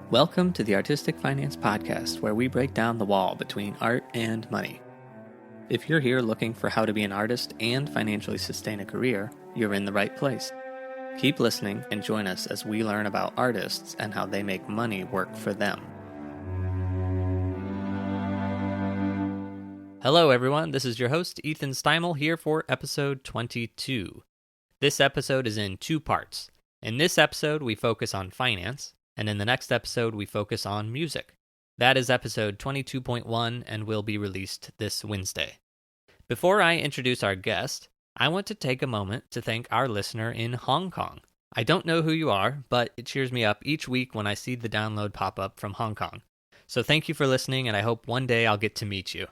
Welcome to the Artistic Finance Podcast, where we break down the wall between art and money. If you're here looking for how to be an artist and financially sustain a career, you're in the right place. Keep listening and join us as we learn about artists and how they make money work for them. Hello everyone, this is your host Ethan Steimel here for episode 22. This episode is in two parts. In this episode we focus on finance, and in the next episode we focus on music. That is episode 22.1 and will be released this Wednesday. Before I introduce our guest, I want to take a moment to thank our listener in Hong Kong. I don't know who you are, but it cheers me up each week when I see the download pop up from Hong Kong. So thank you for listening, and I hope one day I'll get to meet you.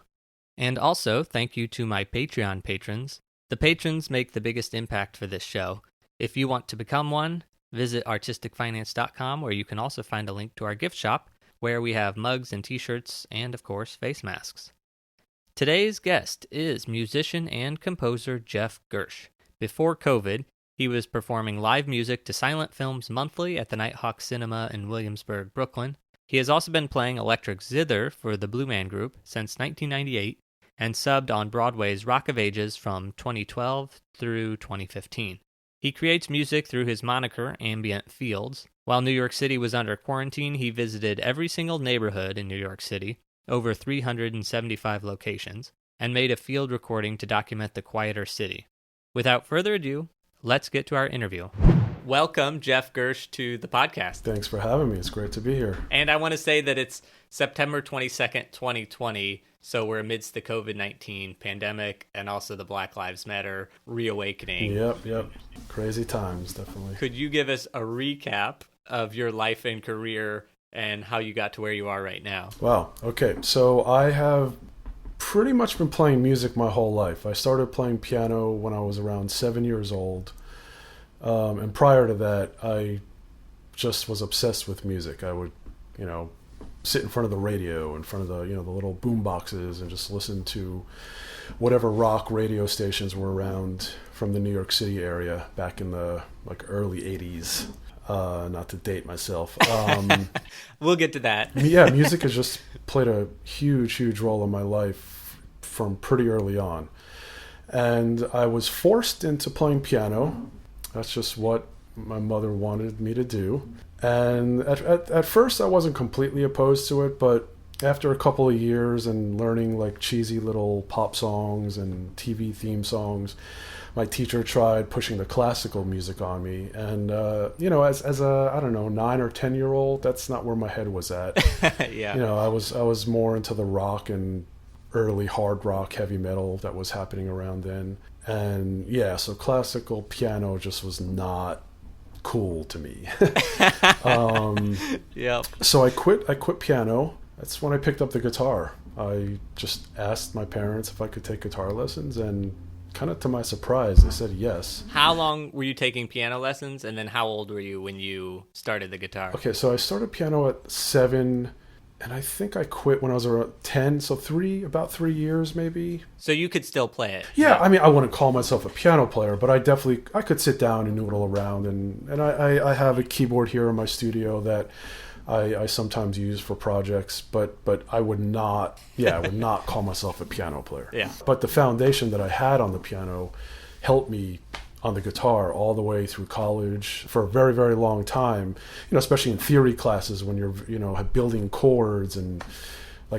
And also, thank you to my Patreon patrons. The patrons make the biggest impact for this show. If you want to become one, visit artisticfinance.com, where you can also find a link to our gift shop, where we have mugs and t-shirts and, of course, face masks. Today's guest is musician and composer Geoff Gersh. Before COVID, he was performing live music to silent films monthly at the Nighthawk Cinema in Williamsburg, Brooklyn. He has also been playing electric zither for the Blue Man Group since 1998 and subbed on Broadway's Rock of Ages from 2012 through 2015. He creates music through his moniker, Ambient Fields. While New York City was under quarantine, he visited every single neighborhood in New York City, over 375 locations, and made a field recording to document the quieter city. Without further ado, let's get to our interview. Welcome, Geoff Gersh, to the podcast. Thanks for having me. It's great to be here. And I want to say that it's September 22nd, 2020, so we're amidst the COVID-19 pandemic and also the Black Lives Matter reawakening. Yep. Crazy times, definitely. Could you give us a recap of your life and career and how you got to where you are right now? Wow. Okay. So I have pretty much been playing music my whole life. I started playing piano when I was around 7 years old. And prior to that, I just was obsessed with music. I would, sit in front of the radio, in front of the, the little boom boxes, and just listen to whatever rock radio stations were around from the New York City area back in the early 80s. Not to date myself. We'll get to that. Yeah, music has just played a huge role in my life from pretty early on. And I was forced into playing piano. That's just what my mother wanted me to do. And at first I wasn't completely opposed to it, but after a couple of years and learning cheesy little pop songs and TV theme songs, my teacher tried pushing the classical music on me. And, as a, 9 or 10 year old, that's not where my head was at. Yeah. I was more into the rock and early hard rock, heavy metal that was happening around then. And yeah, so classical piano just was not cool to me. Yep. So I quit piano. That's when I picked up the guitar. I just asked my parents if I could take guitar lessons, and kind of to my surprise, they said yes. How long were you taking piano lessons, and then how old were you when you started the guitar? Okay, so I started piano at 7, and I think I quit when I was around 10, so about 3 years maybe. So you could still play it? Yeah, I mean, I wouldn't call myself a piano player, but I could sit down and noodle around, and I have a keyboard here in my studio that I sometimes use for projects, but I would not call myself a piano player. Yeah. But the foundation that I had on the piano helped me on the guitar all the way through college for a very, very long time, especially in theory classes when you're, building chords, and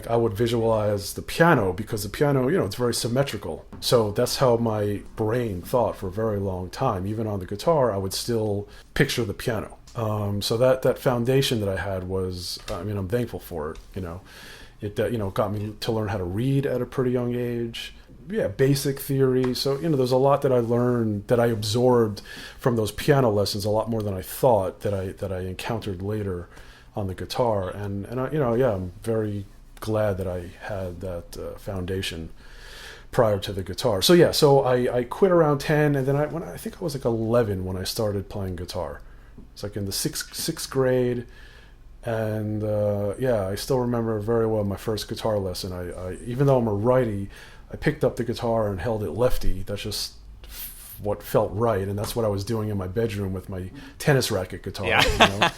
I would visualize the piano because the piano, it's very symmetrical. So that's how my brain thought for a very long time. Even on the guitar, I would still picture the piano. So that foundation that I had was, I'm thankful for it. It got me to learn how to read at a pretty young age. Yeah, basic theory. So, there's a lot that I learned, that I absorbed from those piano lessons, a lot more than I thought, that I encountered later on the guitar. And I'm very glad that I had that foundation prior to the guitar. So I quit around 10, and then I think I was 11 when I started playing guitar. It's in the sixth grade. And I still remember very well my first guitar lesson. I even though I'm a righty, I picked up the guitar and held it lefty. That's just what felt right, and that's what I was doing in my bedroom with my tennis racket guitar. Yeah.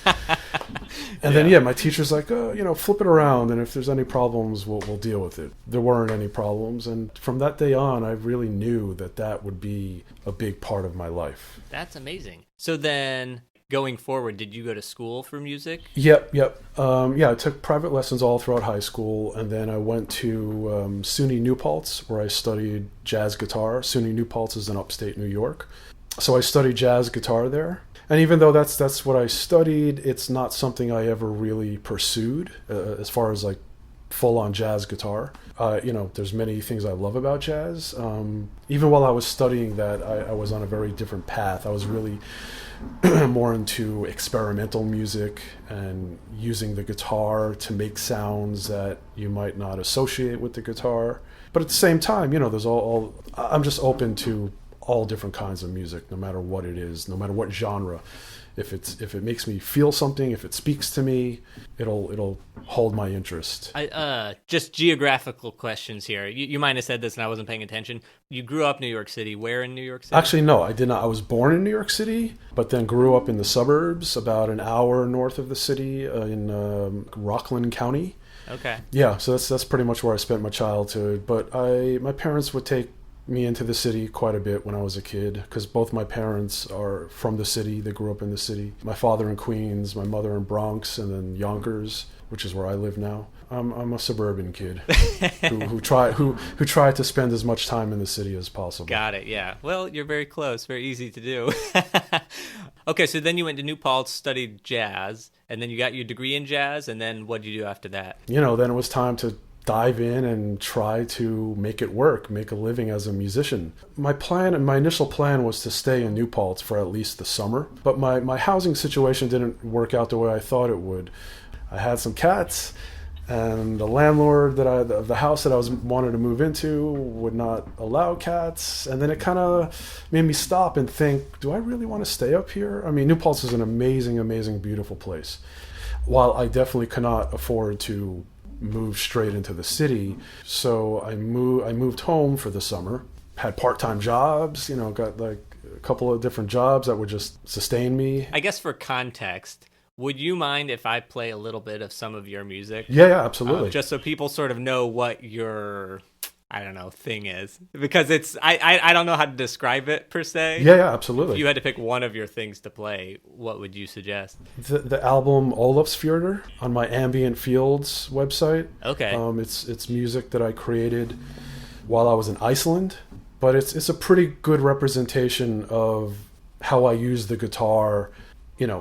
And then, yeah, my teacher's like, flip it around, and if there's any problems, we'll deal with it. There weren't any problems, and from that day on, I really knew that would be a big part of my life. That's amazing. So then, going forward, did you go to school for music? Yep. I took private lessons all throughout high school, and then I went to SUNY New Paltz, where I studied jazz guitar. SUNY New Paltz is in upstate New York. So I studied jazz guitar there. And even though that's what I studied, it's not something I ever really pursued as far as like full-on jazz guitar. There's many things I love about jazz. Even while I was studying that, I was on a very different path. I was really more into experimental music and using the guitar to make sounds that you might not associate with the guitar. But at the same time, there's I'm just open to all different kinds of music, no matter what it is, no matter what genre. If it makes me feel something, if it speaks to me, it'll hold my interest. Just geographical questions here. You might have said this and I wasn't paying attention. You grew up in New York City. Where in New York City? Actually, no, I did not. I was born in New York City, but then grew up in the suburbs, about an hour north of the city, in Rockland County. Okay. Yeah, so that's pretty much where I spent my childhood. But my parents would take me into the city quite a bit when I was a kid, because both my parents are from the city. They grew up in the city. My father in Queens, my mother in Bronx, and then Yonkers, which is where I live now. I'm a suburban kid who tried to spend as much time in the city as possible. Got it. Yeah. Well, you're very close. Very easy to do. Okay, so then you went to New Paltz, studied jazz, and then you got your degree in jazz, and then what did you do after that? Then it was time to dive in and try to make it work, make a living as a musician. My initial plan was to stay in New Paltz for at least the summer, but my housing situation didn't work out the way I thought it would. I had some cats, and the landlord of the house that I wanted to move into would not allow cats, and then it kind of made me stop and think, do I really want to stay up here? I mean, New Paltz is an amazing, amazing, beautiful place. While I definitely cannot afford to move straight into the city, so I moved home for the summer, had part-time jobs, got like a couple of different jobs that would just sustain me. I guess for context, would you mind if I play a little bit of some of your music? Yeah, absolutely. Just so people sort of know what your thing is, because it's I don't know how to describe it per se. Yeah, absolutely. If you had to pick one of your things to play, what would you suggest? The album Olafsfjordur on my Ambient Fields website. Okay. It's music that I created while I was in Iceland, but it's a pretty good representation of how I use the guitar,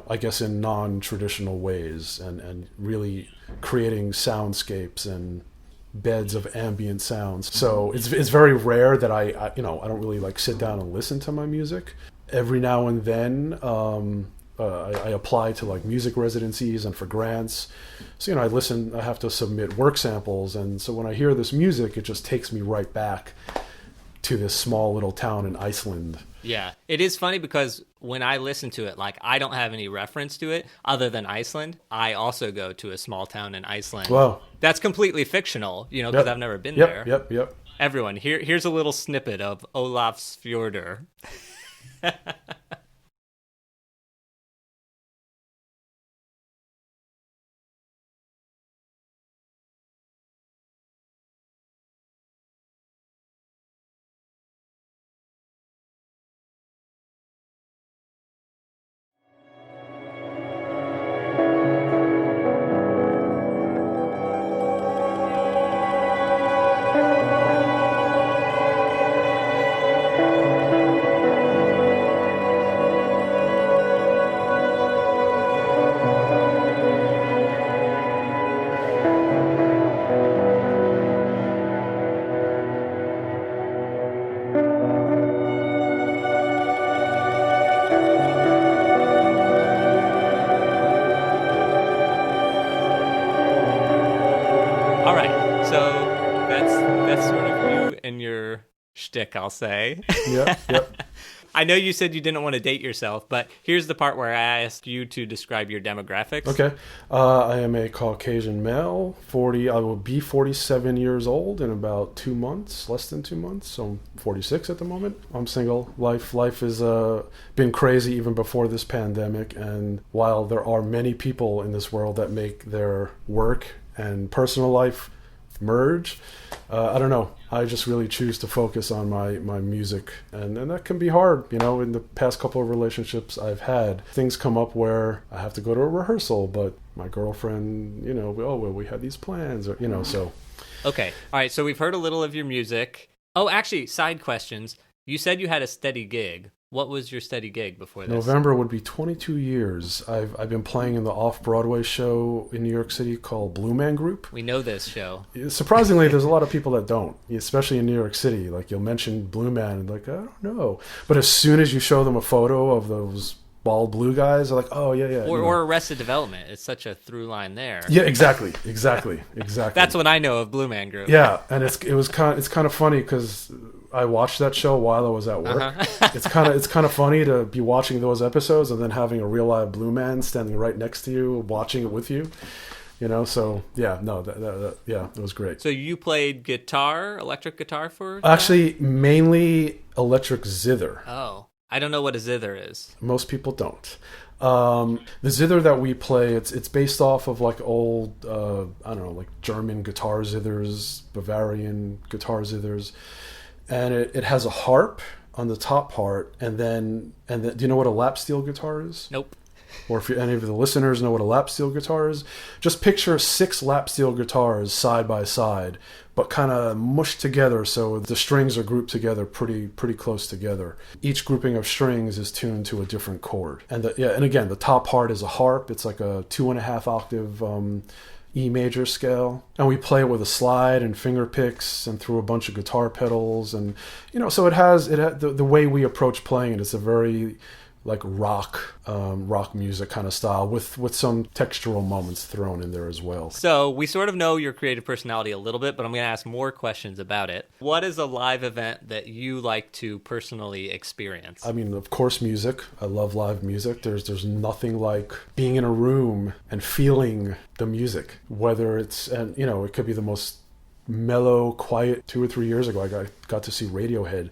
I guess in non-traditional ways, and really creating soundscapes and beds of ambient sounds. So it's very rare that I don't really like sit down and listen to my music. Every now and then I apply to like music residencies and for grants. So I have to submit work samples, and so when I hear this music, it just takes me right back to this small little town in Iceland. Yeah, it is funny because when I listen to it, like I don't have any reference to it other than Iceland. I also go to a small town in Iceland. Wow. That's completely fictional, because I've never been there. Yep. Everyone, here's a little snippet of Olafsfjordur. Shtick, I'll say. Yep. I know you said you didn't want to date yourself, but here's the part where I ask you to describe your demographics. Okay. I am a Caucasian male, 40. I will be 47 years old in about 2 months, less than 2 months. So I'm 46 at the moment. I'm single. Life has been crazy even before this pandemic. And while there are many people in this world that make their work and personal life merge, I don't know. I just really choose to focus on my music, and that can be hard. In the past couple of relationships I've had, things come up where I have to go to a rehearsal, but my girlfriend, we had these plans, so. Okay. All right. So we've heard a little of your music. Oh, actually, side questions. You said you had a steady gig. What was your steady gig before this? November would be 22 years. I've been playing in the off-Broadway show in New York City called Blue Man Group. We know this show. Surprisingly, there's a lot of people that don't, especially in New York City. Like, you'll mention Blue Man, and like, I don't know. But as soon as you show them a photo of those bald blue guys, they're like, oh, yeah. Or Arrested Development. It's such a through line there. Yeah, exactly. That's what I know of Blue Man Group. Yeah, and it's kind of funny because I watched that show while I was at work. Uh-huh. It's kind of funny to be watching those episodes and then having a real live blue man standing right next to you, watching it with you. So yeah, no, it was great. So you played electric guitar for? Actually, mainly electric zither. Oh, I don't know what a zither is. Most people don't. The zither that we play, it's based off of like old, I don't know, like German guitar zithers, Bavarian guitar zithers. And it has a harp on the top part, and then do you know what a lap steel guitar is? Nope. Or if any of the listeners know what a lap steel guitar is, just picture 6 lap steel guitars side by side, but kind of mushed together so the strings are grouped together pretty close together. Each grouping of strings is tuned to a different chord. And again, the top part is a harp. It's like a 2.5 octave E major scale, and we play it with a slide and finger picks and through a bunch of guitar pedals, and so it has the way we approach playing it. It's a very like rock music kind of style with some textural moments thrown in there as well. So we sort of know your creative personality a little bit, but I'm going to ask more questions about it. What is a live event that you like to personally experience? I mean, of course, music. I love live music. There's nothing like being in a room and feeling the music, whether it's, and it could be the most mellow, quiet. 2 or 3 years ago, I got to see Radiohead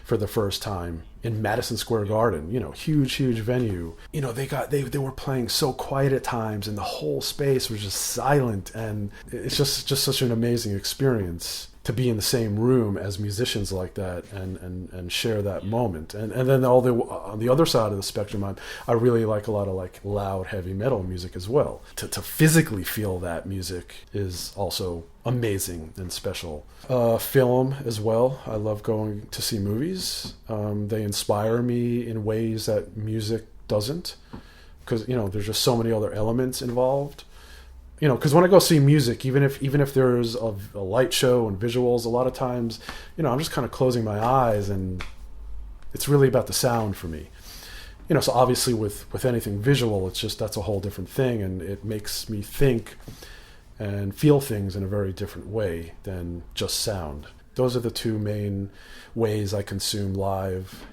for the first time in Madison Square Garden. Huge venue. They were playing so quiet at times, and the whole space was just silent, and it's just such an amazing experience to be in the same room as musicians like that and share that moment. And then on the other side of the spectrum, I really like a lot of like loud heavy metal music as well. To physically feel that music is also amazing and special. Film as well. I love going to see movies. They inspire me in ways that music doesn't, because there's just so many other elements involved. Because when I go see music, even if there's a light show and visuals, a lot of times, I'm just kind of closing my eyes, and it's really about the sound for me. So obviously with anything visual, that's a whole different thing, and it makes me think and feel things in a very different way than just sound. Those are the 2 main ways I consume live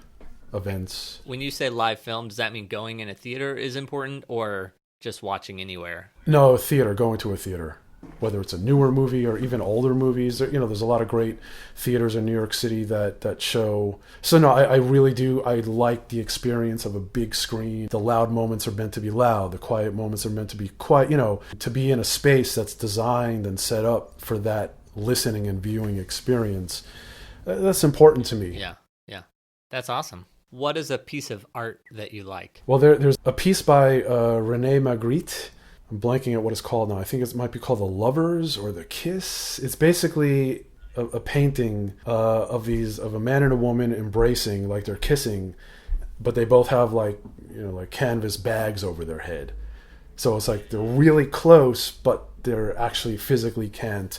events. When you say live film, does that mean going in a theater is important, or just watching anywhere? No, going to a theater. Whether it's a newer movie or even older movies, there's a lot of great theaters in New York City that show. So no, I really do. I like the experience of a big screen. The loud moments are meant to be loud. The quiet moments are meant to be quiet. To be in a space that's designed and set up for that listening and viewing experience. That's important to me. Yeah. That's awesome. What is a piece of art that you like? Well, there's a piece by René Magritte. I'm blanking at what it's called now. I think it might be called The Lovers or The Kiss. It's basically a painting of a man and a woman embracing, like they're kissing, but they both have like canvas bags over their head. So it's like they're really close, but they're actually physically can't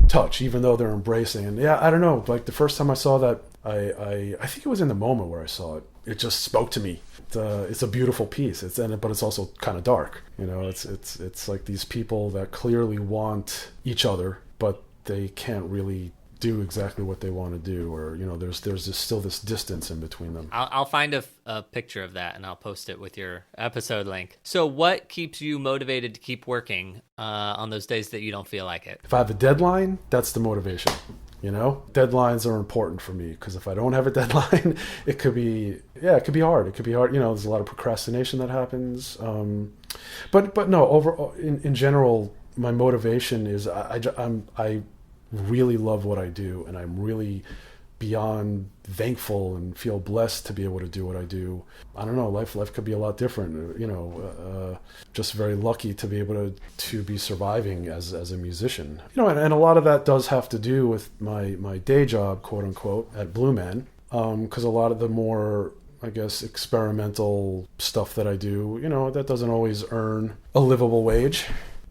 touch, even though they're embracing. And yeah, I don't know. Like the first time I saw that, I think it was in the moment where I saw it. It just spoke to me. It's a beautiful piece. But it's also kind of dark. It's like these people that clearly want each other, but they can't really do exactly what they want to do, or there's still this distance in between them. I'll find a picture of that and I'll post it with your episode link. So what keeps you motivated to keep working on those days that you don't feel like it? If I have a deadline, that's the motivation. Deadlines are important for me, because if I don't have a deadline, it could be hard. It could be hard. There's a lot of procrastination that happens. But no, overall, in general, my motivation is I really love what I do, and I'm really beyond thankful and feel blessed to be able to do what I do. I don't know, life could be a lot different, just very lucky to be able to be surviving as a musician. And a lot of that does have to do with my day job, quote unquote, at Blue Man, because a lot of the more, I guess, experimental stuff that I do, that doesn't always earn a livable wage.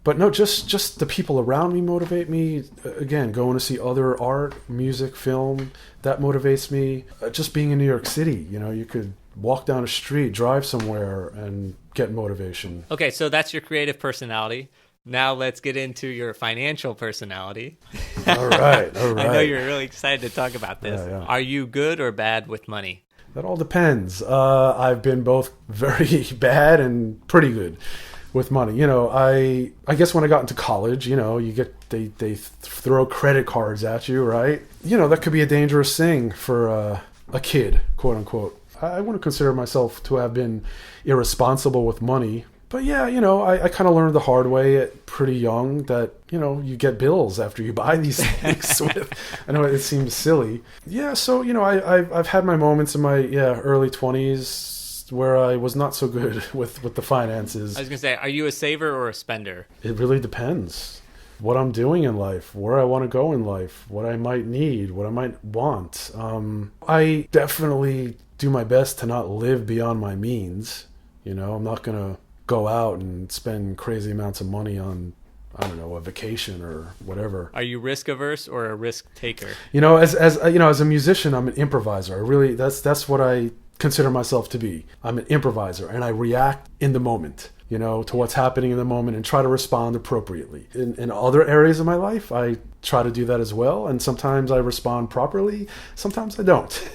But no, just the people around me motivate me. Again, going to see other art, music, film, that motivates me. Just being in New York City, you could walk down a street, drive somewhere, and get motivation. Okay, so that's your creative personality. Now let's get into your financial personality. All right. I know you're really excited to talk about this. Yeah. Are you good or bad with money? That all depends. I've been both very bad and pretty good with money. I guess when I got into college, you get they throw credit cards at you, right? That could be a dangerous thing for a kid, quote unquote. I wouldn't consider myself to have been irresponsible with money. But yeah, I kind of learned the hard way at pretty young that, you get bills after you buy these things. I know it seems silly. Yeah, so, I've had my moments in my early 20s where I was not so good with the finances. I was going to say, are you a saver or a spender? It really depends. What I'm doing in life, where I want to go in life, what I might need, what I might want. I definitely do my best to not live beyond my means. I'm not going to go out and spend crazy amounts of money on, I don't know, a vacation or whatever. Are you risk averse or a risk taker? As a musician, I'm an improviser. That's what I consider myself to be. I'm an improviser, and I react in the moment, to what's happening in the moment, and try to respond appropriately. In other areas of my life, I try to do that as well, and sometimes I respond properly, sometimes I don't.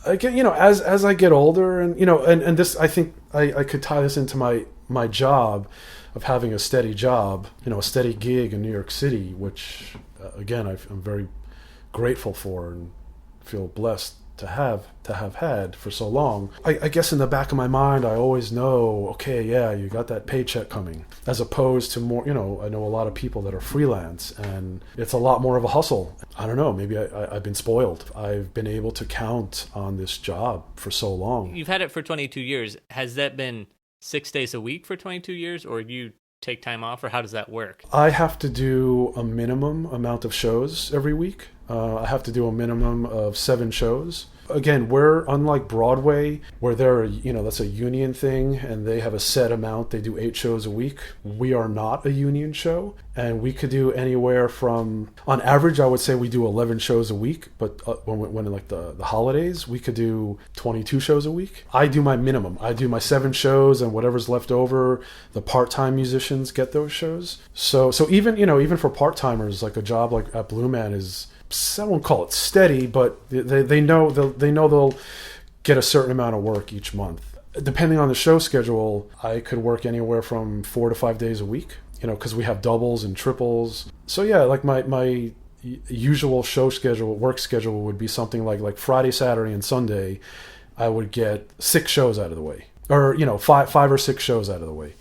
Again, as I get older, and this, I think I could tie this into my job of having a steady job, a steady gig in New York City, which again I'm very grateful for and feel blessed to have had for so long. I guess in the back of my mind, I always know, okay, yeah, you got that paycheck coming, as opposed to more, I know a lot of people that are freelance, and it's a lot more of a hustle. I don't know, maybe I've been spoiled. I've been able to count on this job for so long. You've had it for 22 years. Has that been 6 days a week for 22 years, or you take time off, or how does that work? I have to do a minimum amount of shows every week. I have to do a minimum of 7 shows. Again, we're unlike Broadway, where that's a union thing, and they have a set amount. They do 8 shows a week. We are not a union show, and we could do anywhere from, on average, I would say we do 11 shows a week. But when like the holidays, we could do 22 shows a week. I do my minimum. I do my 7 shows, and whatever's left over, the part-time musicians get those shows. So even for part-timers, like a job like at Blue Man is, I won't call it steady, but they know they'll get a certain amount of work each month. Depending on the show schedule, I could work anywhere from 4 to 5 days a week, because we have doubles and triples. So yeah, like my usual work schedule would be something like Friday, Saturday, and Sunday. I would get 6 shows out of the way, or 5 or 6 shows out of the way,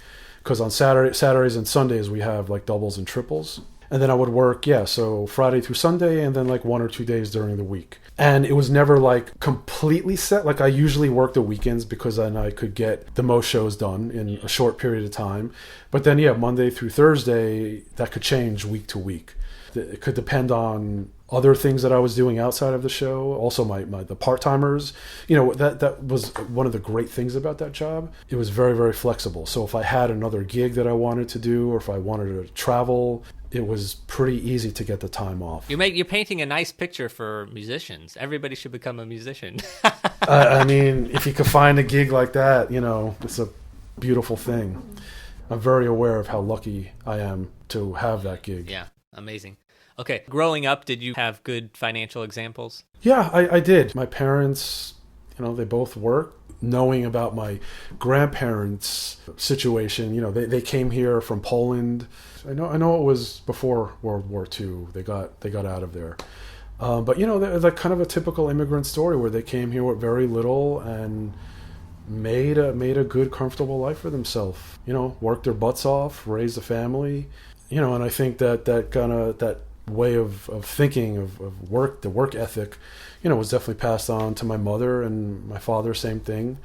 because on Saturdays and Sundays we have like doubles and triples. And then I would work, so Friday through Sunday, and then like 1 or 2 days during the week. And it was never like completely set. Like I usually work the weekends because then I could get the most shows done in a short period of time. But then, Monday through Thursday, that could change week to week. It could depend on other things that I was doing outside of the show. Also the part-timers, that was one of the great things about that job. It was very, very flexible. So if I had another gig that I wanted to do, or if I wanted to travel, it was pretty easy to get the time off. You're painting a nice picture for musicians. Everybody should become a musician. I mean, if you could find a gig like that, it's a beautiful thing. I'm very aware of how lucky I am to have that gig. Yeah, amazing. Okay. Growing up, did you have good financial examples? Yeah, I did. My parents, they both worked. Knowing about my grandparents' situation, they came here from Poland. I know it was before World War II. They got out of there. But they're like kind of a typical immigrant story where they came here with very little and made a good, comfortable life for themselves. Worked their butts off, raised a family. And I think that way of thinking of work, the work ethic, was definitely passed on to my mother and my father. Same thing.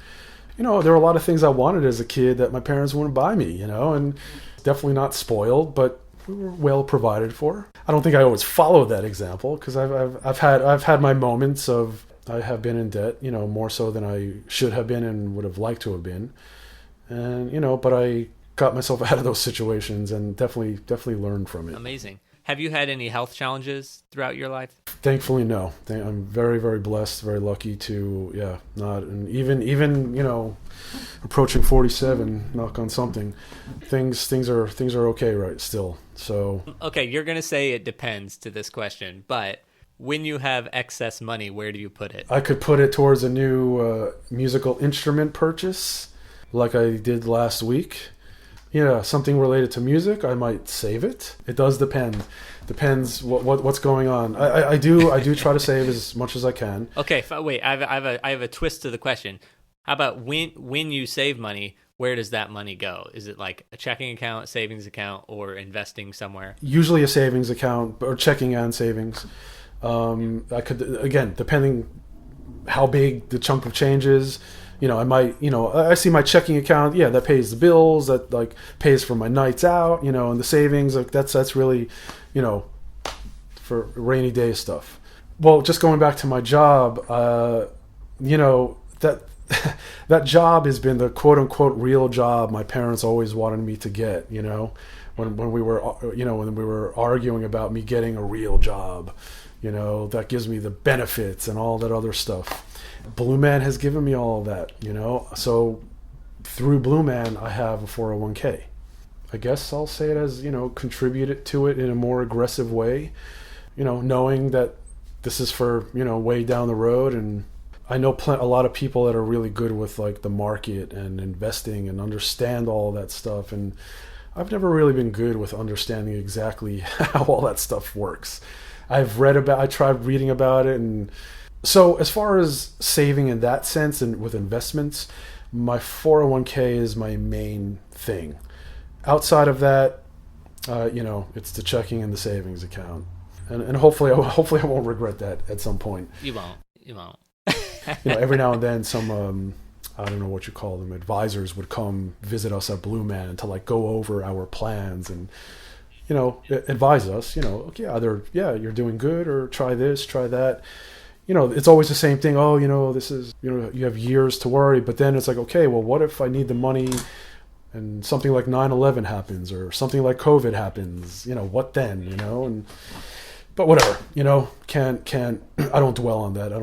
There were a lot of things I wanted as a kid that my parents wouldn't buy me. And definitely not spoiled, but we were well provided for. I don't think I always followed that example because I've had my moments of I have been in debt, more so than I should have been and would have liked to have been, and but I got myself out of those situations and definitely learned from it. Amazing. Have you had any health challenges throughout your life? Thankfully, no. I'm very, very blessed, very lucky to, not, and even approaching 47, knock on something, things are okay right still. So okay, you're gonna say it depends to this question, but when you have excess money, where do you put it? I could put it towards a new musical instrument purchase, like I did last week. Something related to music, I might save it. It does depend. Depends what's going on. I do try to save as much as I can. Okay, wait. I have a twist to the question. How about when you save money, where does that money go? Is it like a checking account, savings account, or investing somewhere? Usually a savings account or checking and savings. I could, again, depending how big the chunk of change is. I might, I see my checking account. Yeah, that pays the bills. That like pays for my nights out. And the savings, like that's really, for rainy day stuff. Well, just going back to my job, that that job has been the quote unquote real job my parents always wanted me to get. When we were arguing about me getting a real job, that gives me the benefits and all that other stuff. Blue Man has given me all of that, so through Blue Man I have a 401k. I guess I'll say it as, contributed to it in a more aggressive way, knowing that this is for, way down the road. And I know a lot of people that are really good with like the market and investing and understand all that stuff. And I've never really been good with understanding exactly how all that stuff works. I tried reading about it. And so as far as saving in that sense and with investments, my 401k is my main thing. Outside of that, it's the checking and the savings account. And hopefully I won't regret that at some point. You won't. Every now and then some, I don't know what you call them, advisors would come visit us at Blue Man to like go over our plans and, advise us, either, you're doing good or try this, try that. It's always the same thing. Oh, this is, you have years to worry, but then it's like, okay, well, what if I need the money and something like 9/11 happens or something like COVID happens, what then, but whatever, can't, I don't dwell on that. I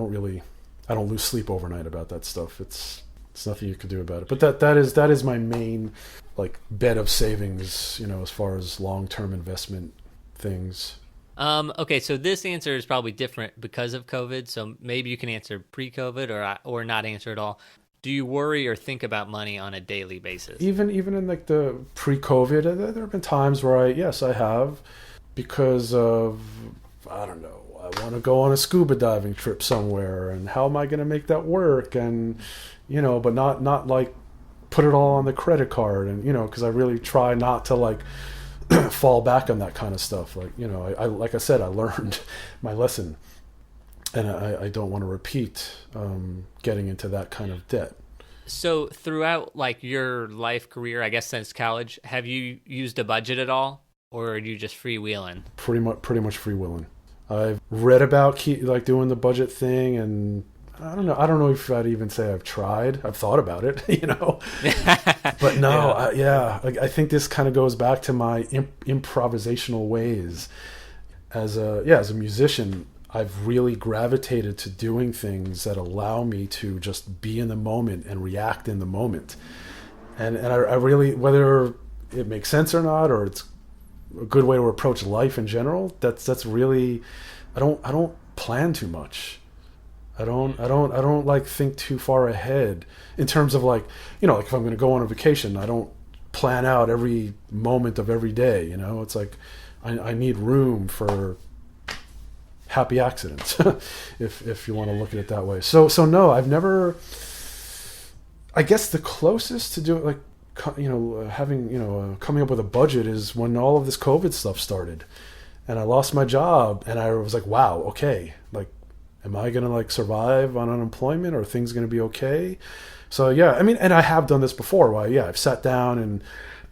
don't lose sleep overnight about that stuff. It's nothing you can do about it. But that is my main like bed of savings, as far as long-term investment things. Okay, so this answer is probably different because of COVID. So maybe you can answer pre-COVID or not answer at all. Do you worry or think about money on a daily basis? Even in like the pre-COVID, there have been times where I have, because of, I don't know, I want to go on a scuba diving trip somewhere, and how am I going to make that work? And but not like put it all on the credit card, and because I really try not to like fall back on that kind of stuff. Like, I like I said, I learned my lesson, and I don't want to repeat getting into that kind of debt. So throughout like your life career, I guess since college, have you used a budget at all, or are you just freewheeling? Pretty much freewheeling. I've read about like doing the budget thing, and I don't know if I'd even say I've tried. I've thought about it, but no, I think this kind of goes back to my improvisational ways. As a musician, I've really gravitated to doing things that allow me to just be in the moment and react in the moment. And I really, whether it makes sense or not, or it's a good way to approach life in general. That's really, I don't plan too much. I don't like think too far ahead in terms of like, like if I'm going to go on a vacation, I don't plan out every moment of every day. It's like I need room for happy accidents, if you want to look at it that way. So no, I've never. I guess the closest to do it, like having coming up with a budget is when all of this COVID stuff started, and I lost my job, and I was like, wow, okay, like, am I going to like survive on unemployment? Or are things going to be okay? So yeah, I mean, and I have done this before. I've sat down and,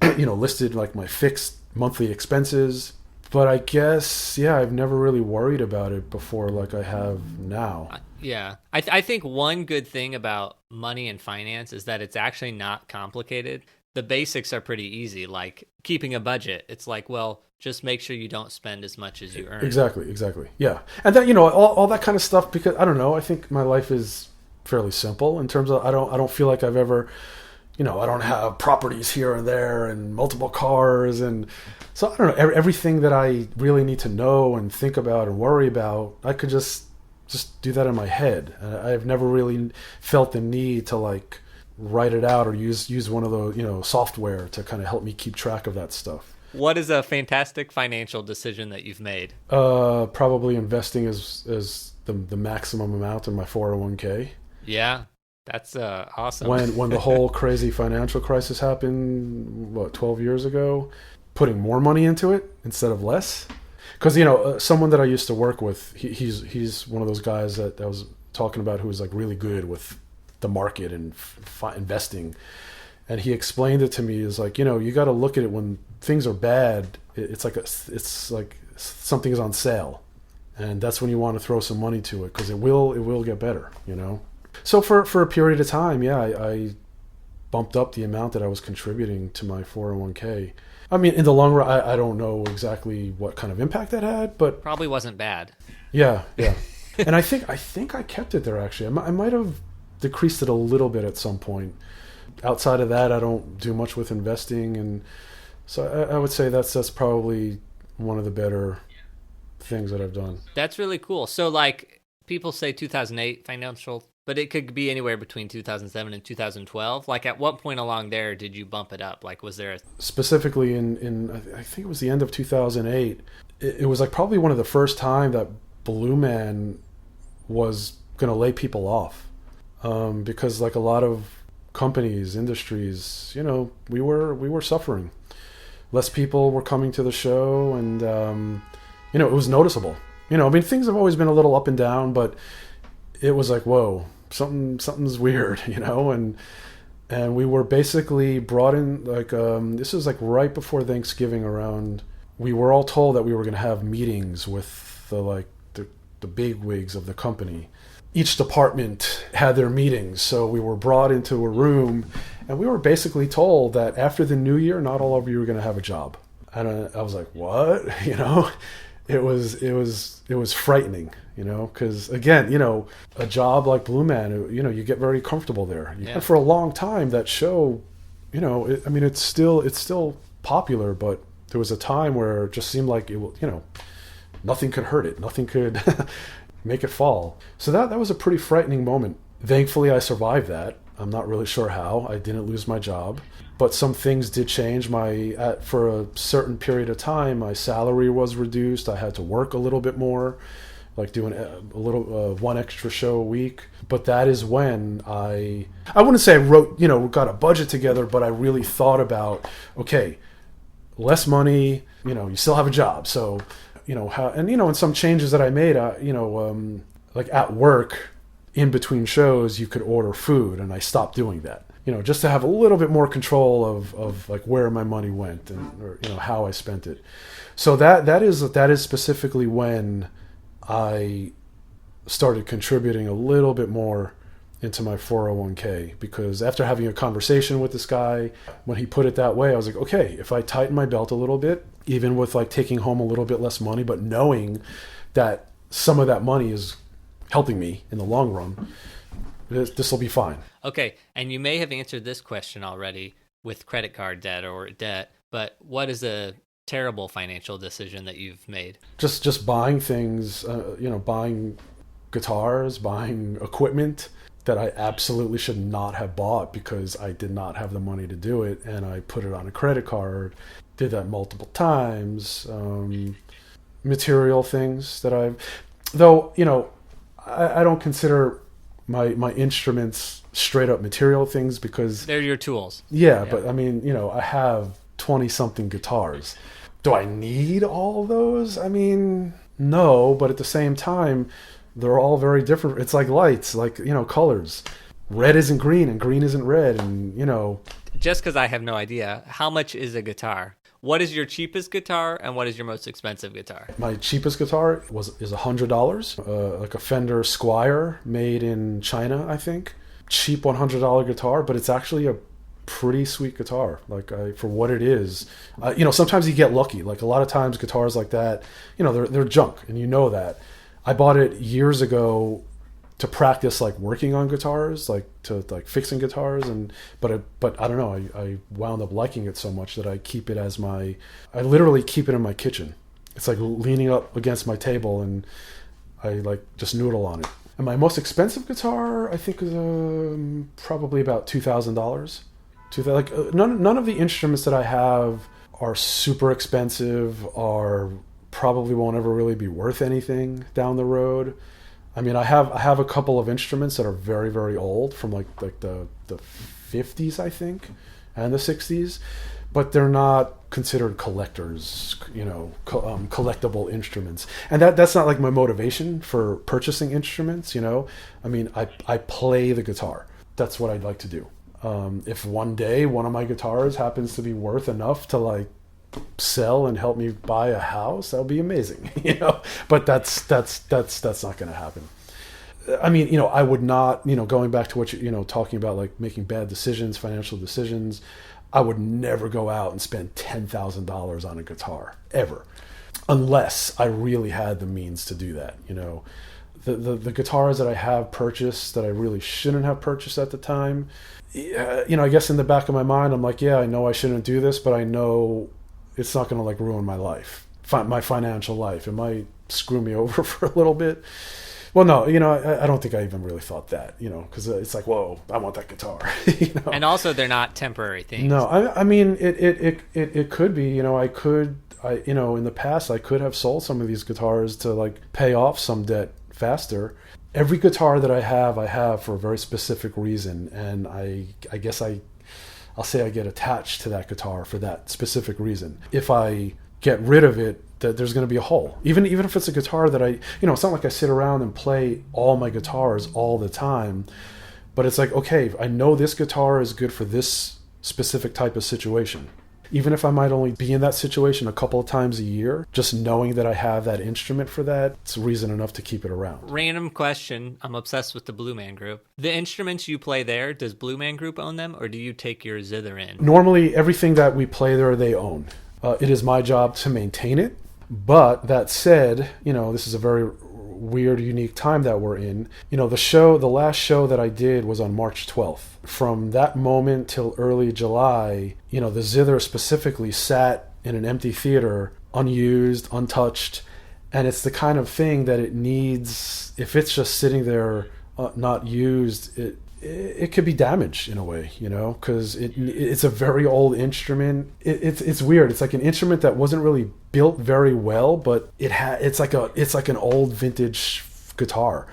listed like my fixed monthly expenses, but I guess, I've never really worried about it before like I have now. Yeah. I think one good thing about money and finance is that it's actually not complicated. The basics are pretty easy, like keeping a budget. It's like, well, just make sure you don't spend as much as you earn. Exactly. Yeah. And that, all that kind of stuff, because I don't know, I think my life is fairly simple in terms of, I don't feel like I've ever, I don't have properties here and there and multiple cars. And so I don't know, everything that I really need to know and think about and worry about, I could just do that in my head. I've never really felt the need to like write it out or use one of the, software to kind of help me keep track of that stuff. What is a fantastic financial decision that you've made? Probably investing as the maximum amount in my 401k. Yeah, that's awesome. When the whole crazy financial crisis happened, 12 years ago, putting more money into it instead of less. Because, someone that I used to work with, he's one of those guys that I was talking about who was like really good with the market and investing. And he explained it to me as like, you got to look at it when things are bad. It's like something is on sale, and that's when you want to throw some money to it because it will get better. So for a period of time, I bumped up the amount that I was contributing to my 401k. I mean, in the long run, I don't know exactly what kind of impact that had, but probably wasn't bad. Yeah. And I think I kept it there actually. I might have decreased it a little bit at some point. Outside of that, I don't do much with investing, and so I would say that's probably one of the better things that I've done. That's really cool. So like people say 2008 financial, but it could be anywhere between 2007 and 2012. Like at what point along there did you bump it up? Like was there specifically in I think it was the end of 2008. It was like probably one of the first time that Blue Man was going to lay people off, because like a lot of companies, industries, we were suffering. Less people were coming to the show, and it was noticeable. I mean, things have always been a little up and down, but it was like, whoa, something's weird, and we were basically brought in like this was like right before Thanksgiving around. We were all told that we were going to have meetings with the big wigs of the company. Each department had their meetings, so we were brought into a room, and we were basically told that after the new year, not all of you were going to have a job. And I was like, what? It was frightening, because again, a job like Blue Man, you get very comfortable there. Yeah. And for a long time, that show, it's still popular, but there was a time where it just seemed like nothing could hurt it, nothing could make it fall. So that was a pretty frightening moment. Thankfully, I survived that. I'm not really sure how. I didn't lose my job, but some things did change. For a certain period of time, my salary was reduced. I had to work a little bit more, like doing a little one extra show a week. But that is when I wouldn't say I wrote, got a budget together, but I really thought about, okay, less money, you still have a job, so how, and some changes that I made, like at work, in between shows, you could order food, and I stopped doing that, just to have a little bit more control of like where my money went or how I spent it. So that is specifically when I started contributing a little bit more into my 401k, because after having a conversation with this guy, when he put it that way, I was like, okay, if I tighten my belt a little bit, even with like taking home a little bit less money, but knowing that some of that money is helping me in the long run, this will be fine. Okay, and you may have answered this question already with credit card debt or debt, but what is a terrible financial decision that you've made? Just buying things, buying guitars, buying equipment that I absolutely should not have bought because I did not have the money to do it, and I put it on a credit card. Did that multiple times. Material things that I don't consider my instruments straight up material things because they're your tools. Yeah, but I mean, I have 20 something guitars. Do I need all those? I mean, no, but at the same time, they're all very different. It's like lights, like, colors. Red isn't green and green isn't red, and Just because I have no idea, how much is a guitar? What is your cheapest guitar and what is your most expensive guitar? My cheapest guitar is $100, like a Fender Squier made in China, I think. Cheap $100 guitar, but it's actually a pretty sweet guitar. Like for what it is, sometimes you get lucky. Like a lot of times, guitars like that, they're junk, and that. I bought it years ago to practice like working on guitars, like to like fixing guitars, but I don't know. I wound up liking it so much that I literally keep it in my kitchen. It's like leaning up against my table, and I like just noodle on it. And my most expensive guitar, I think, is probably about $2,000. None of the instruments that I have are super expensive, or probably won't ever really be worth anything down the road. I mean, I have a couple of instruments that are very, very old, from like the 50s, I think, and the 60s, but they're not considered collectors, collectible instruments. And that's not like my motivation for purchasing instruments, I mean, I play the guitar. That's what I'd like to do. If one day one of my guitars happens to be worth enough to like sell and help me buy a house, that would be amazing, but that's not going to happen. I mean, I would not, going back to what talking about, like making bad decisions, financial decisions, I would never go out and spend $10,000 on a guitar ever, unless I really had the means to do that. The guitars that I have purchased that I really shouldn't have purchased at the time, I guess in the back of my mind, I'm like, yeah, I know I shouldn't do this, but I know it's not going to like ruin my life, my financial life. It might screw me over for a little bit. Well, no, I don't think I even really thought that, because it's like, whoa, I want that guitar. And also, they're not temporary things. No, I mean, it could be. In the past, I could have sold some of these guitars to like pay off some debt faster. Every guitar that I have for a very specific reason, and I guess I'll say I get attached to that guitar for that specific reason. If I get rid of it, that there's going to be a hole. Even if it's a guitar that it's not like I sit around and play all my guitars all the time, but it's like, okay, I know this guitar is good for this specific type of situation. Even if I might only be in that situation a couple of times a year, just knowing that I have that instrument for that, it's reason enough to keep it around. Random question. I'm obsessed with the Blue Man Group. The instruments you play there, does Blue Man Group own them, or do you take your zither in? Normally, everything that we play there, they own. It is my job to maintain it. But that said, this is a very weird, unique time that we're in. The last show that I did was on March 12th. From that moment till early July, the zither specifically sat in an empty theater, unused, untouched, and it's the kind of thing that it needs. If it's just sitting there, not used, it could be damaged in a way, because it's a very old instrument. It's weird. It's like an instrument that wasn't really built very well, but it's like an old vintage guitar.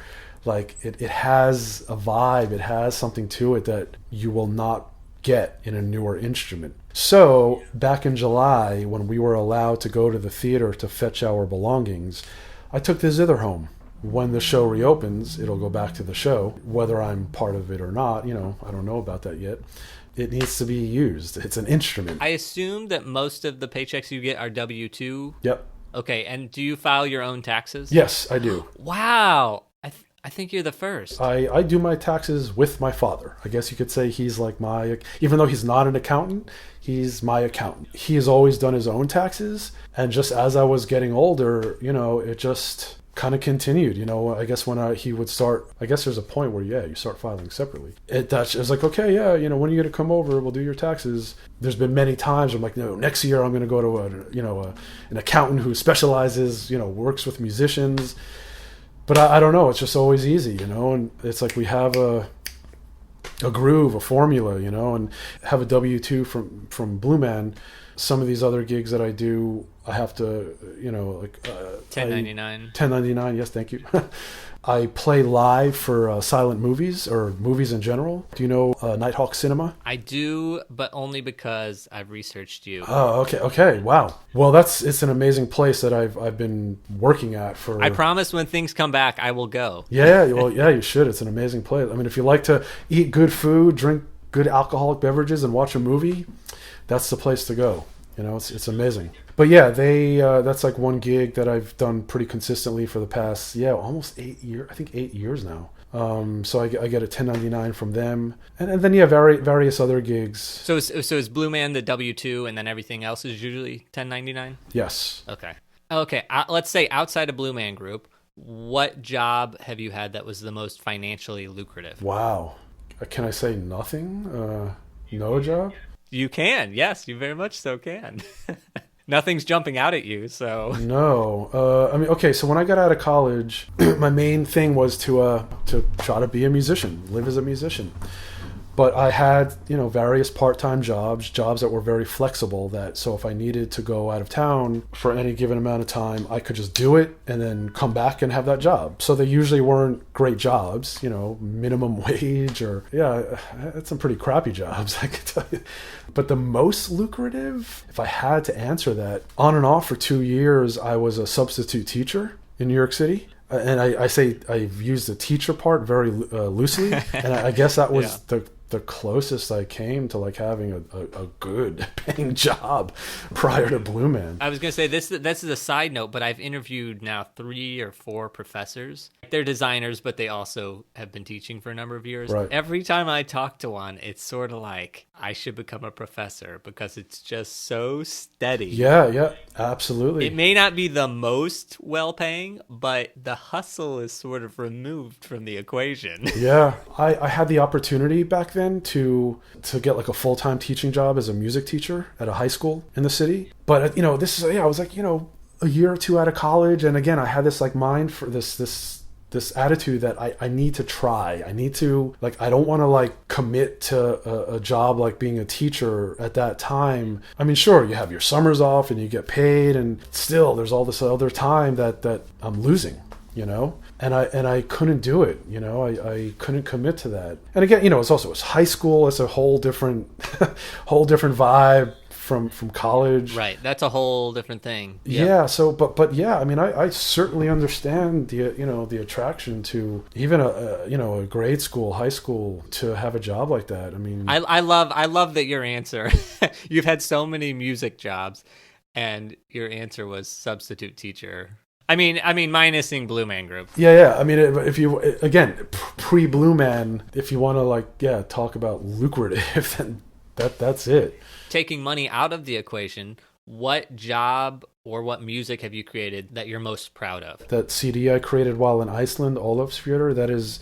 Like it has a vibe. It has something to it that you will not get in a newer instrument. So back in July, when we were allowed to go to the theater to fetch our belongings, I took the zither home. When the show reopens, it'll go back to the show. Whether I'm part of it or not, I don't know about that yet. It needs to be used. It's an instrument. I assume that most of the paychecks you get are W-2? Yep. Okay, and do you file your own taxes? Yes, I do. Wow. I think you're the first. I do my taxes with my father. I guess you could say he's like even though he's not an accountant, he's my accountant. He has always done his own taxes. And just as I was getting older, kind of continued. I guess when he would start, I guess there's a point where you start filing separately. It was like, okay, when are you gonna come over? We'll do your taxes. There's been many times where I'm like, no, next year I'm gonna go to an accountant who specializes, works with musicians. But I don't know. It's just always easy, and it's like we have a groove, a formula, and have a W-2 from Blue Man. Some of these other gigs that I do, I have to, 1099. 1099, yes, thank you. I play live for silent movies or movies in general. Do you know Nighthawk Cinema? I do, but only because I've researched you. Oh, okay, wow. Well, it's an amazing place that I've been working at for. I promise when things come back, I will go. Yeah, well, yeah, you should. It's an amazing place. I mean, if you like to eat good food, drink good alcoholic beverages, and watch a movie, that's the place to go. It's amazing. But yeah, that's like one gig that I've done pretty consistently for the past, almost 8 years. I think 8 years now. So I get a 1099 from them, and then various other gigs. So is Blue Man the W-2, and then everything else is usually 1099? Yes. Okay. Let's say outside of Blue Man Group, what job have you had that was the most financially lucrative? Wow. Can I say nothing? No job? You can. Yes, you very much so can. Nothing's jumping out at you, so. No. Okay, so when I got out of college, my main thing was to try to be a musician, live as a musician. But I had, various part-time jobs that were very flexible, so if I needed to go out of town for any given amount of time, I could just do it and then come back and have that job. So they usually weren't great jobs, minimum wage or, I had some pretty crappy jobs, I could tell you. But the most lucrative, if I had to answer that, on and off for 2 years, I was a substitute teacher in New York City. And I say I've used the teacher part very loosely, and I guess that was the closest I came to like having a good paying job prior to Blue Man. I was going to say this is a side note, but I've interviewed now 3 or 4 professors. They're designers, but they also have been teaching for a number of years. Right. Every time I talk to one, it's sort of like I should become a professor because it's just so steady. Yeah, absolutely. It may not be the most well-paying, but the hustle is sort of removed from the equation. Yeah, I had the opportunity back then to get like a full-time teaching job as a music teacher at a high school in the city. But I was like, a year or two out of college, and again, I had this like mind for this attitude that I need to try. I need to, like, I don't want to like commit to a job like being a teacher at that time. I mean, sure, you have your summers off and you get paid, and still there's all this other time that I'm losing, and I couldn't do it. I couldn't commit to that. And again, it's high school. It's a whole different vibe from college. Right. That's a whole different thing. Yep. Yeah. So, but yeah, I mean, I certainly understand the attraction to even a grade school, high school, to have a job like that. I mean, I love that your answer, you've had so many music jobs and your answer was substitute teacher. I mean, minusing Blue Man Group. Yeah. I mean, if you, again, pre-Blue Man, if you want to talk about lucrative, then that's it. Taking money out of the equation, what job or what music have you created that you're most proud of? That CD I created while in Iceland, Ólafsfjörður, that is,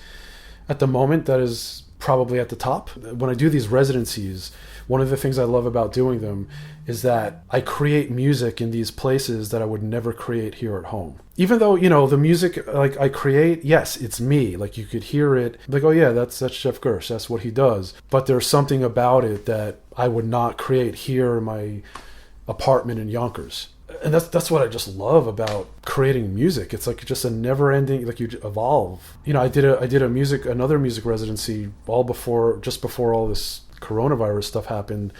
at the moment, that is probably at the top. When I do these residencies, one of the things I love about doing them is that I create music in these places that I would never create here at home. Even though, the music like I create, yes, it's me. Like you could hear it, like, oh yeah, that's Geoff Gersh, that's what he does. But there's something about it that I would not create here in my apartment in Yonkers. And that's what I just love about creating music. It's like just a never-ending, like you evolve. I did another music residency just before all this coronavirus stuff happened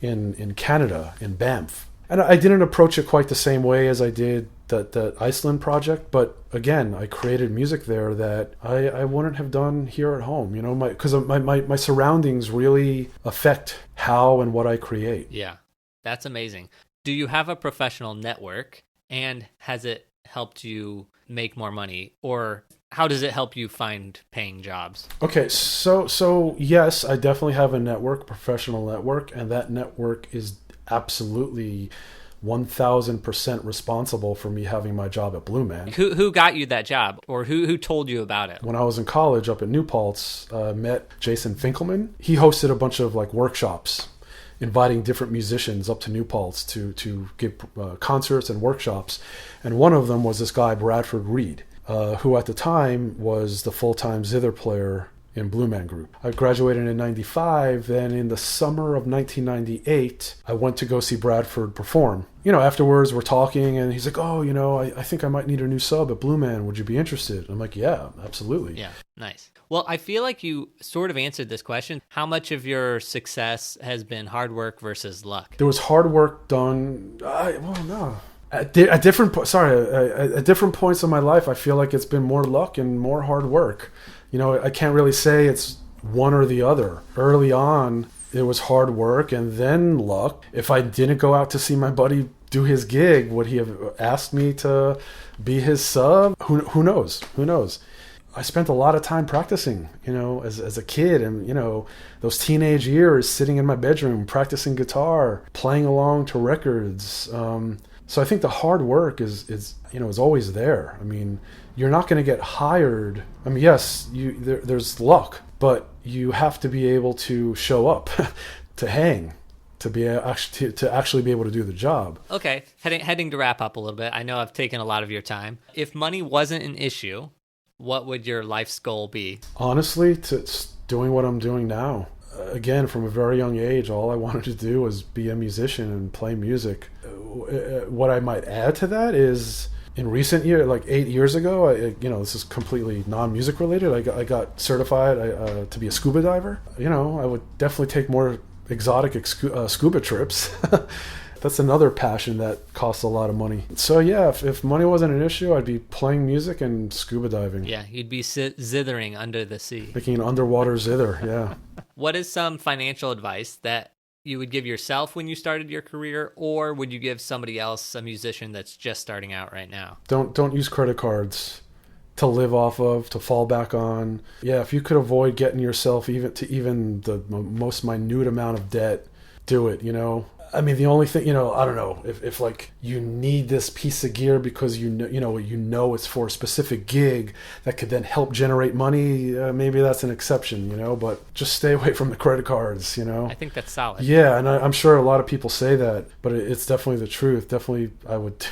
in Canada, in Banff. And I didn't approach it quite the same way as I did that Iceland project, but again, I created music there that I wouldn't have done here at home, because my surroundings really affect how and what I create. Yeah, that's amazing. Do you have a professional network, and has it helped you make more money, or how does it help you find paying jobs? Okay, so yes, I definitely have a network, professional network, and that network is absolutely 1000% responsible for me having my job at Blue Man. Who got you that job, or who told you about it? When I was in college up at New Paltz, I met Jason Finkelman. He hosted a bunch of like workshops, inviting different musicians up to New Paltz to give concerts and workshops. And one of them was this guy, Bradford Reed, who at the time was the full-time zither player in Blue Man Group. I graduated in 95. Then in the summer of 1998, I went to go see Bradford perform. Afterwards we're talking and he's like, oh, I think I might need a new sub at Blue Man. Would you be interested? I'm like, yeah, absolutely. Yeah, nice. Well, I feel like you sort of answered this question. How much of your success has been hard work versus luck? There was hard work done. No. At different points in my life, I feel like it's been more luck and more hard work. I can't really say it's one or the other. Early on, it was hard work and then luck. If I didn't go out to see my buddy do his gig, would he have asked me to be his sub? Who knows? Who knows? I spent a lot of time practicing, as a kid, and, those teenage years sitting in my bedroom, practicing guitar, playing along to records. So I think the hard work is always there. I mean, you're not going to get hired. I mean, yes, there's luck, but you have to be able to show up, to hang, to actually be able to do the job. Okay, heading to wrap up a little bit. I know I've taken a lot of your time. If money wasn't an issue, what would your life's goal be? Honestly, doing what I'm doing now. Again, from a very young age, all I wanted to do was be a musician and play music. What I might add to that is, in recent years, like 8 years ago, this is completely non-music related. I got certified to be a scuba diver. I would definitely take more exotic scuba trips. That's another passion that costs a lot of money. So yeah, if money wasn't an issue, I'd be playing music and scuba diving. Yeah, you'd be zithering under the sea. Making an underwater zither, yeah. What is some financial advice that you would give yourself when you started your career, or would you give somebody else, a musician that's just starting out right now? Don't use credit cards to live off of, to fall back on. Yeah, if you could avoid getting yourself even the most minute amount of debt, do it, I mean, the only thing, I don't know, if like you need this piece of gear because it's for a specific gig that could then help generate money, maybe that's an exception, but just stay away from the credit cards, I think that's solid. Yeah, and I'm sure a lot of people say that, but it's definitely the truth. Definitely, I would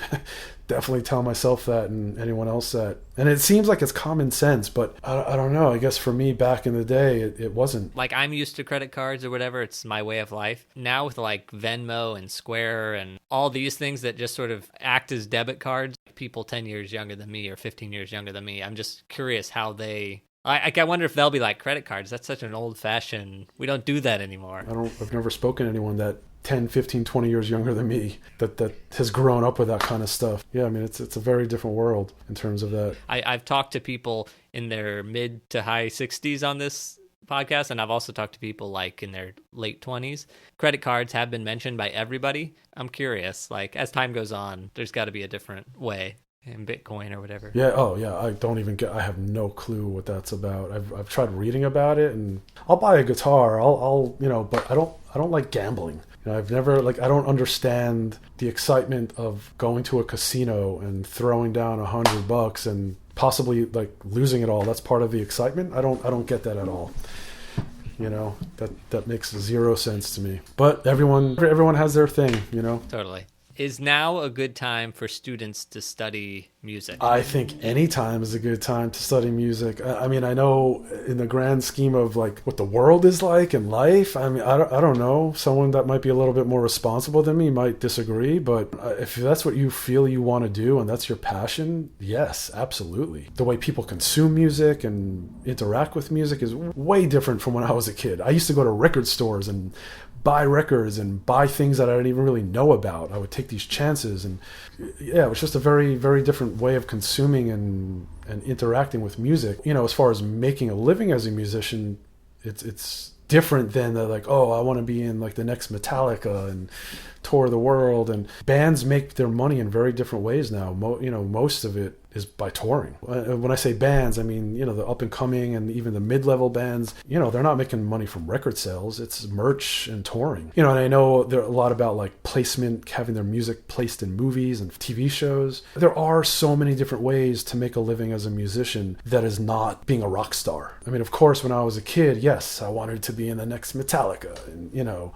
definitely tell myself that and anyone else that. And it seems like it's common sense, but I don't know. I guess for me back in the day, it wasn't. Like, I'm used to credit cards or whatever. It's my way of life. Now with like Venmo and Square and all these things that just sort of act as debit cards, people 10 years younger than me or 15 years younger than me, I'm just curious how they... I wonder if they'll be like, credit cards, that's such an old-fashioned... We don't do that anymore. I've never spoken to anyone that 10, 15, 20 years younger than me that has grown up with that kind of stuff. Yeah, I mean, it's a very different world in terms of that. I've talked to people in their mid to high 60s on this podcast, and I've also talked to people like in their late 20s. Credit cards have been mentioned by everybody. I'm curious, like, as time goes on, there's got to be a different way. In Bitcoin or whatever. Yeah. Oh, yeah. I have no clue what that's about. I've tried reading about it, and I'll buy a guitar. I'll but I don't like gambling. I've never I don't understand the excitement of going to a casino and throwing down $100 and possibly like losing it all. That's part of the excitement. I don't get that at all. That makes zero sense to me. But everyone has their thing. Totally. Is now a good time for students to study music? I think any time is a good time to study music. I mean, I know in the grand scheme of like what the world is like in life, I mean, I don't know. Someone that might be a little bit more responsible than me might disagree, but if that's what you feel you want to do and that's your passion, yes, absolutely. The way people consume music and interact with music is way different from when I was a kid. I used to go to record stores and buy records and buy things that I didn't even really know about. I would take these chances, and yeah, it was just a very, very different way of consuming and interacting with music. As far as making a living as a musician, it's different than the like, oh, I want to be in like the next Metallica and tour the world. And bands make their money in very different ways now. Most of it is by touring. When I say bands, I mean, the up and coming and even the mid-level bands, they're not making money from record sales. It's merch and touring. And I know there are a lot about like placement, having their music placed in movies and TV shows. There are so many different ways to make a living as a musician that is not being a rock star. I mean, of course, when I was a kid, yes, I wanted to be in the next Metallica, and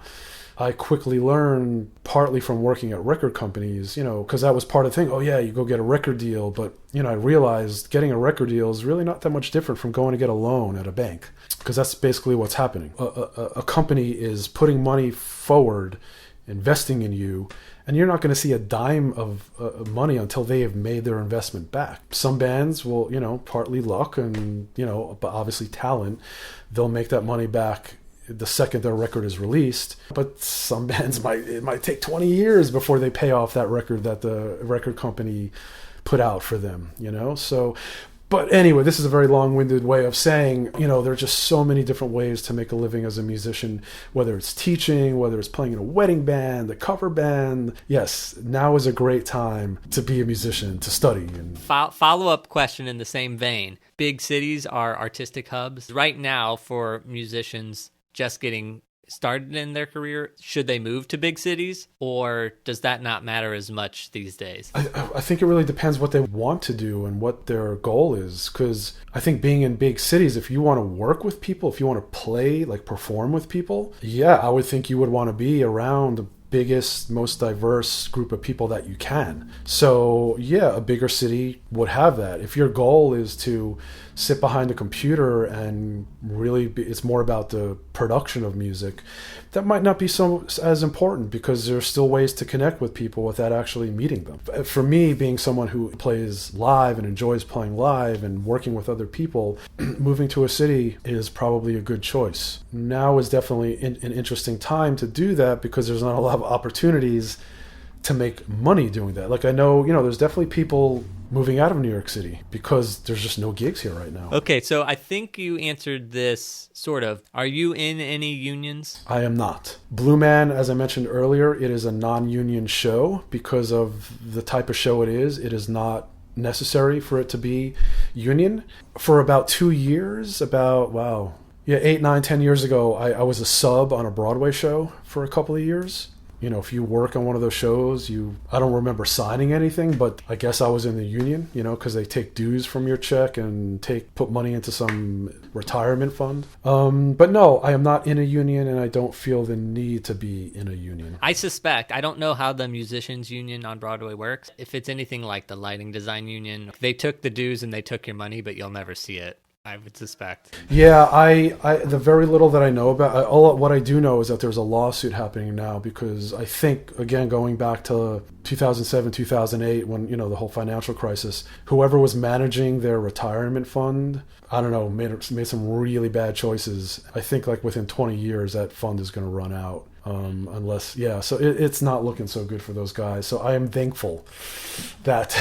I quickly learned, partly from working at record companies, because that was part of the thing. Oh yeah, you go get a record deal. But, I realized getting a record deal is really not that much different from going to get a loan at a bank, because that's basically what's happening. A company is putting money forward, investing in you, and you're not going to see a dime of money until they have made their investment back. Some bands will, partly luck and, but obviously talent, they'll make that money back the second their record is released. But some bands it might take 20 years before they pay off that record that the record company put out for them, So, but anyway, this is a very long-winded way of saying, there are just so many different ways to make a living as a musician, whether it's teaching, whether it's playing in a wedding band, a cover band. Yes, now is a great time to be a musician, to study. And follow-up question in the same vein. Big cities are artistic hubs. Right now, for musicians just getting started in their career, should they move to big cities, or does that not matter as much these days? I think it really depends what they want to do and what their goal is, because I think being in big cities, if you want to work with people, if you want to play, like perform with people, yeah, I would think you would want to be around the biggest, most diverse group of people that you can. So yeah, a bigger city would have that. If your goal is to sit behind a computer and really it's more about the production of music, that might not be as important, because there's still ways to connect with people without actually meeting them. For me, being someone who plays live and enjoys playing live and working with other people, moving to a city is probably a good choice. Now is definitely an interesting time to do that, because there's not a lot of opportunities to make money doing that. Like I know, there's definitely people moving out of New York City because there's just no gigs here right now. Okay, so I think you answered this sort of. Are you in any unions? I am not. Blue Man, as I mentioned earlier, it is a non-union show because of the type of show it is. It is not necessary for it to be union. For about 2 years, 8, 9, 10 years ago, I was a sub on a Broadway show for a couple of years. If you work on one of those shows, I don't remember signing anything, but I guess I was in the union, because they take dues from your check and put money into some retirement fund. But no, I am not in a union, and I don't feel the need to be in a union. I don't know how the musicians union on Broadway works. If it's anything like the lighting design union, they took the dues and they took your money, but you'll never see it, I would suspect. Yeah, I the very little that I know about, what I do know is that there's a lawsuit happening now, because I think, again, going back to 2007, 2008, when, the whole financial crisis, whoever was managing their retirement fund, I don't know, made some really bad choices. I think like within 20 years, that fund is going to run out. So it's not looking so good for those guys. So I am thankful that.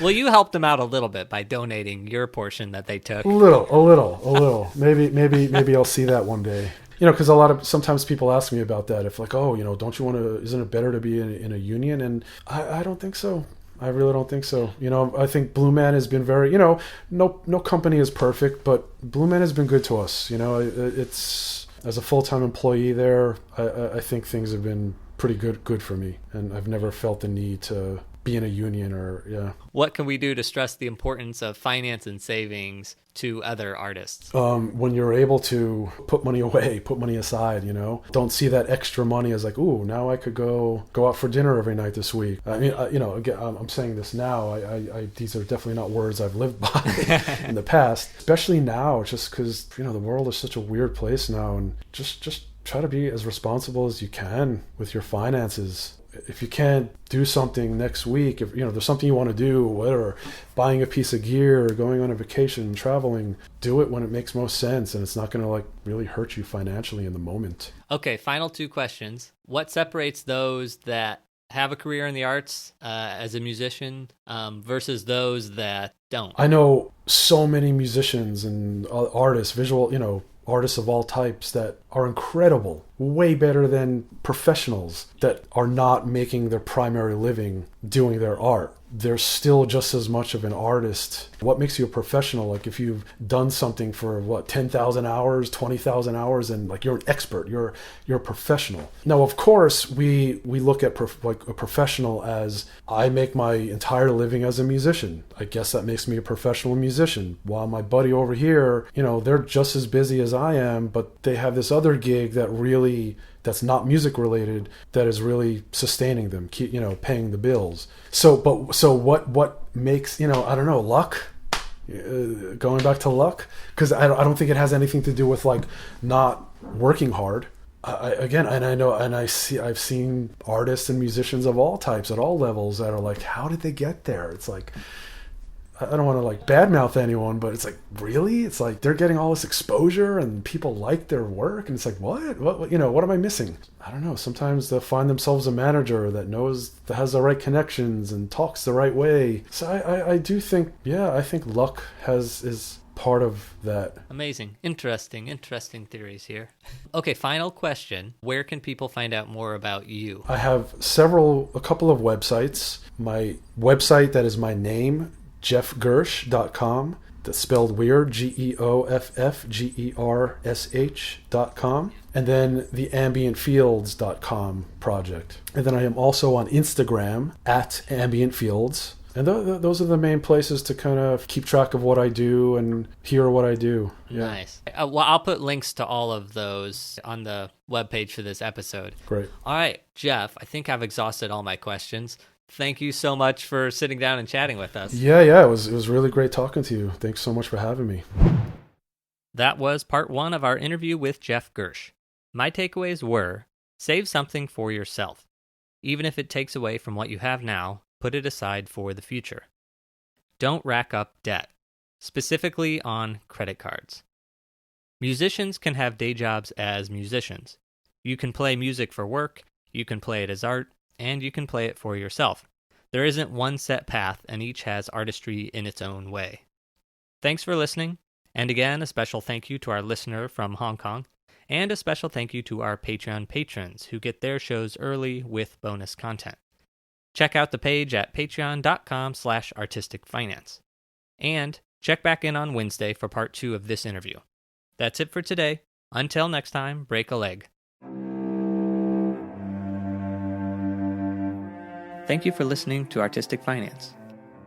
Well, you helped them out a little bit by donating your portion that they took. A little. Maybe I'll see that one day. Because sometimes people ask me about that. If like, don't you want to? Isn't it better to be in a union? And I don't think so. I really don't think so. I think Blue Man has been very. No company is perfect, but Blue Man has been good to us. It's. As a full-time employee there, I think things have been pretty good for me, and I've never felt the need to be in a union What can we do to stress the importance of finance and savings to other artists? When you're able to put money away, put money aside, don't see that extra money as like, ooh, now I could go out for dinner every night this week. I mean, again, I'm saying this now. These are definitely not words I've lived by in the past, especially now, just because, the world is such a weird place now, and just try to be as responsible as you can with your finances. If you can't do something next week, if there's something you want to do, whether buying a piece of gear or going on a vacation, traveling, do it when it makes most sense, and it's not going to really hurt you financially in the moment. Okay, final 2 questions. What separates those that have a career in the arts as a musician versus those that don't? I know so many musicians and artists, artists of all types that are incredible, way better than professionals that are not making their primary living doing their art. there's still just as much of an artist. What makes you a professional? Like if you've done something for 10,000 hours, 20,000 hours, and like you're an expert, you're a professional. Now, of course, we look at like a professional as I make my entire living as a musician. I guess that makes me a professional musician. While my buddy over here, they're just as busy as I am, but they have this other gig that's not music related, that is really sustaining them, paying the bills. So what makes, I don't know, luck? Going back to luck? Because I don't think it has anything to do with like not working hard. I've seen artists and musicians of all types at all levels that are like, how did they get there? It's like, I don't want to like badmouth anyone, but it's like, really? It's like they're getting all this exposure and people like their work, and it's like, what am I missing? I don't know. Sometimes they'll find themselves a manager that has the right connections and talks the right way. So I do think, I think luck is part of that. Amazing. Interesting theories here. Okay, final question. Where can people find out more about you? I have a couple of websites. My website that is my name, geoffgersh.com. That's spelled weird, GeoffGersh.com. And then the ambientfields.com project. And then I am also on Instagram at Ambient Fields. And those are the main places to kind of keep track of what I do and hear what I do. Yeah. Nice. Well, I'll put links to all of those on the webpage for this episode. Great. All right, Geoff, I think I've exhausted all my questions. Thank you so much for sitting down and chatting with us. Yeah, it was really great talking to you. Thanks so much for having me. That was part 1 of our interview with Geoff Gersh. My takeaways were, save something for yourself. Even if it takes away from what you have now, put it aside for the future. Don't rack up debt, specifically on credit cards. Musicians can have day jobs as musicians. You can play music for work, you can play it as art, and you can play it for yourself. There isn't one set path, and each has artistry in its own way. Thanks for listening, and again, a special thank you to our listener from Hong Kong, and a special thank you to our Patreon patrons who get their shows early with bonus content. Check out the page at patreon.com/artisticfinance. And check back in on Wednesday for part 2 of this interview. That's it for today. Until next time, break a leg. Thank you for listening to Artistic Finance.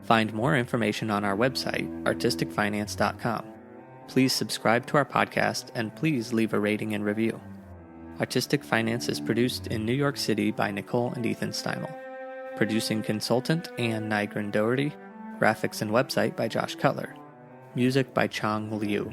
Find more information on our website, artisticfinance.com. Please subscribe to our podcast and please leave a rating and review. Artistic Finance is produced in New York City by Nicole and Ethan Steimel. Producing consultant Ann Nygren Doherty. Graphics and website by Josh Cutler. Music by Chong Liu.